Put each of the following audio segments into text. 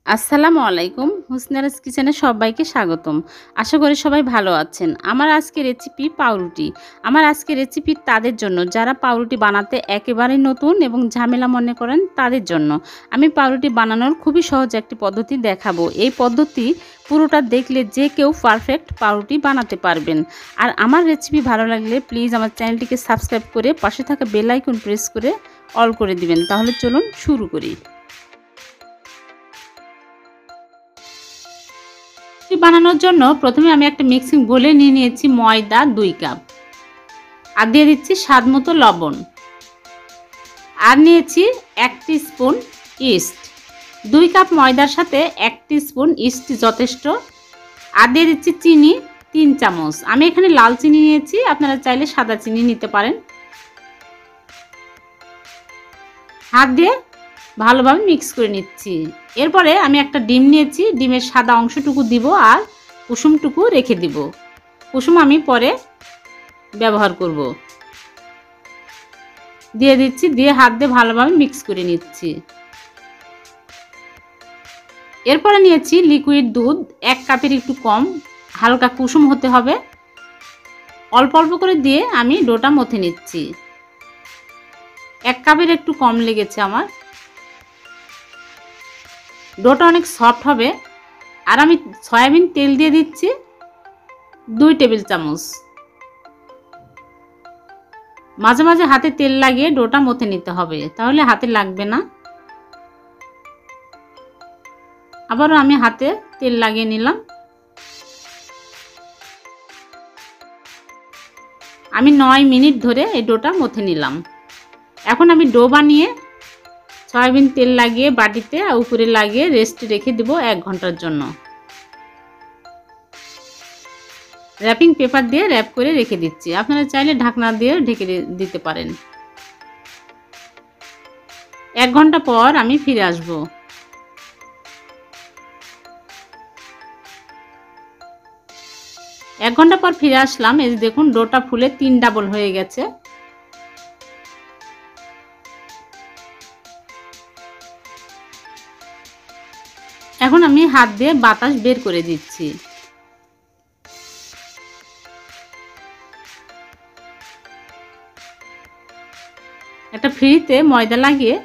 আসসালামু আলাইকুম। হুসনারাস কিচেনে সবাইকে স্বাগতম। আশা করি সবাই ভালো আছেন। আমার আজকের রেসিপি পাউরুটি। আমার আজকের রেসিপি তাদের জন্য যারা পাউরুটি বানাতে একেবারেই নতুন এবং ঝামেলা মনে করেন তাদের জন্য। আমি পাউরুটি বানানোর খুবই সহজ একটি পদ্ধতি দেখাবো। এই পদ্ধতি পুরোটা দেখলে যে কেউ পারফেক্ট পাউরুটি বানাতে পারবেন। আর আমার রেসিপি ভালো লাগলে প্লিজ আমার চ্যানেলটিকে সাবস্ক্রাইব করে পাশে থাকা বেল আইকন প্রেস করে অল করে দিবেন। তাহলে চলুন শুরু করি। বানানোর জন্য প্রথমে আমি একটা মিক্সিং বোলে নিয়ে নিয়েছি ময়দা 2 কাপ, আর দিয়ে দিচ্ছি স্বাদ মতো লবণ, আর নিয়েছি 1 টিস্পুন ইস্ট। 2 কাপ ময়দার সাথে 1 টিস্পুন ইস্ট যথেষ্ট। আর দিয়ে দিচ্ছি চিনি 3 চামচ। আমি এখানে লাল চিনি নিয়েছি, আপনারা চাইলে সাদা চিনি নিতে পারেন। হাত দিয়ে ভালোভাবে মিক্স করে নিচ্ছি। এরপরে আমি একটা ডিম নিয়েছি, ডিমের সাদা অংশটুকু দিব আর কুসুমটুকু রেখে দিব। কুসুম আমি পরে ব্যবহার করব। দিয়ে দিচ্ছি, দিয়ে হাত দিয়ে ভালোভাবে মিক্স করে নিচ্ছি। এরপরে নিয়েছি লিকুইড দুধ 1 কাপের একটু কম, হালকা কুসুম হতে হবে। অল্প অল্প করে দিয়ে আমি ডোটা মথে নিচ্ছি। 1 কাপের একটু কম লেগেছে আমার। ডোটা অনেক সফট হবে। আর আমি সয়াবিন তেল দিয়ে দিচ্ছি 2 টেবিল চামচ। মাঝে মাঝে হাতে তেল লাগিয়ে ডোটা মথে নিতে হবে, তাহলে হাতে লাগবে না। আবারও আমি হাতে তেল লাগিয়ে নিলাম। আমি 9 মিনিট ধরে এই ডোটা মথে নিলাম। এখন আমি ডো বানিয়ে সয়াবিন তেল লাগিয়ে বাটিতে উপরে লাগিয়ে রেস্টে রেখে দেব 1 ঘন্টার জন্য। র্যাপিং পেপার দিয়ে র্যাপ করে রেখে দিচ্ছি। আপনারা চাইলে ঢাকনা দিয়ে ঢেকে দিতে পারেন। 1 ঘন্টা পর আমি ফিরে আসব। এক ঘন্টা পর ফিরে আসলাম। এই যে দেখুন ডোটা ফুলে 3 ডাবল হয়ে গেছে। এখন আমি হাত দিয়ে বাতাস বের করে দিচ্ছি। একটা ফ্রিতে ময়দা লাগিয়ে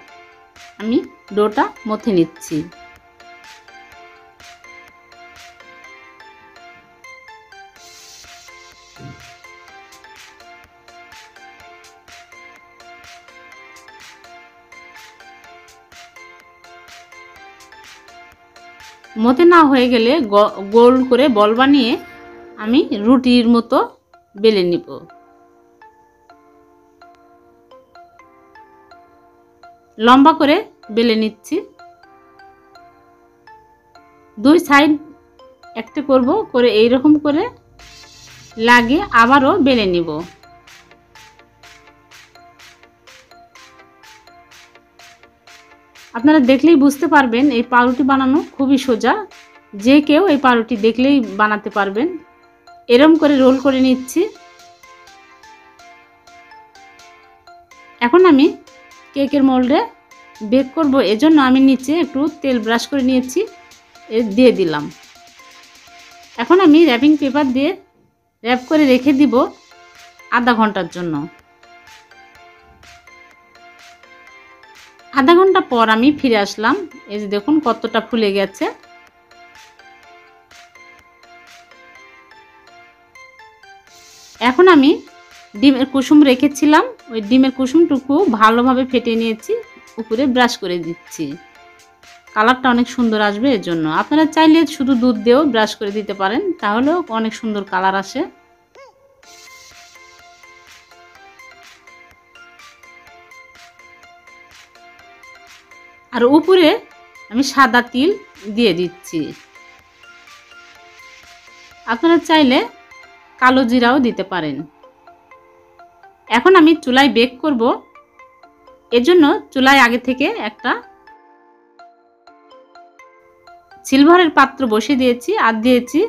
আমি ডোটা মথে নিচ্ছি। মথে না হয়ে গেলে গোল করে বল বানিয়ে আমি রুটির মতো বেলে নিব। লম্বা করে বেলে নিচ্ছি। 2 সাইড একটা করব করে এইরকম করে লাগিয়ে আবারও বেলে নিব। আপনারা দেখলেই বুঝতে পারবেন এই পাউরুটি বানানো খুবই সোজা। যে কেউ এই পাউরুটি দেখলেই বানাতে পারবেন। এরকম করে রোল করে নিচ্ছি। এখন আমি কেকের মোল্ডে বেক করব, এজন্য আমি নিচে একটু তেল ব্রাশ করে নিয়েছি, দিয়ে দিলাম। এখন আমি র্যাপিং পেপার দিয়ে র্যাপ করে রেখে দিব আধা ঘন্টার জন্য। আধা ঘন্টা পর আমি ফিরে আসলাম। এই যে দেখুন কতটা ফুলে গেছে। এখন আমি ডিমের কুসুম রেখেছিলাম, ওই ডিমের কুসুমটুকু ভালোভাবে ফেটে নিয়েছি, উপরে ব্রাশ করে দিচ্ছি। কালারটা অনেক সুন্দর আসবে এর জন্য। আপনারা চাইলে শুধু দুধ দিয়েও ব্রাশ করে দিতে পারেন, তাহলেও অনেক সুন্দর কালার আসে। আর উপরে আমি সাদা তিল দিয়ে দিচ্ছি। আপনারা চাইলে কালো জিরাও দিতে পারেন। এখন আমি চুলায় বেক করব, এজন্য চুলায় আগে থেকে একটা সিলভারের পাত্র বসিয়ে দিয়েছি, আর দিয়েছি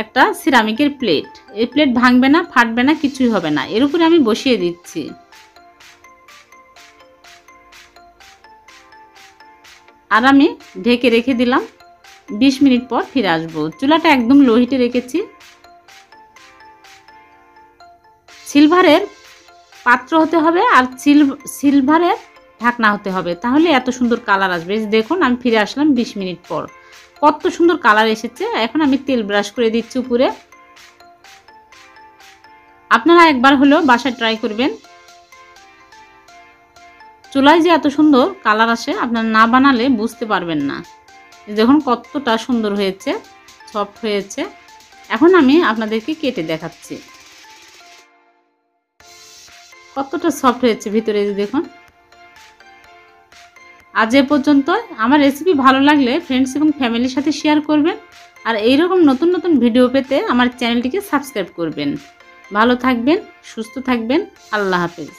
একটা সিরামিকের প্লেট। এই প্লেট ভাঙবে না, ফাটবে না, কিছুই হবে না। এর উপরে আমি বসিয়ে দিচ্ছি। আর আমি ঢেকে রেখে দিলাম। 20 মিনিট পর ফিরে আসবো। চুলাটা একদম লো হিটে রেখেছি। সিলভারের পাত্র হতে হবে আর সিলভারের ঢাকনা হতে হবে, তাহলে এত সুন্দর কালার আসবে। দেখুন আমি ফিরে আসলাম 20 মিনিট পর, কত সুন্দর কালার এসেছে। এখন আমি তেল ব্রাশ করে দিচ্ছি উপরে। আপনারা একবার হলেও বাসায় ট্রাই করবেন। চুলায় যে এত সুন্দর কালার আসে, আপনারা না বানালে বুঝতে পারবেন না। দেখুন কতটা সুন্দর হয়েছে, সফট হয়েছে। এখন আমি আপনাদেরকে কেটে দেখাচ্ছি কতটা সফট হয়েছে ভিতরে। দেখুন, আজ এ পর্যন্ত। আমার রেসিপি ভালো লাগলে ফ্রেন্ডস এবং ফ্যামিলির সাথে শেয়ার করবেন। আর এইরকম নতুন নতুন ভিডিও পেতে আমার চ্যানেলটিকে সাবস্ক্রাইব করবেন। ভালো থাকবেন, সুস্থ থাকবেন। আল্লাহ হাফেজ।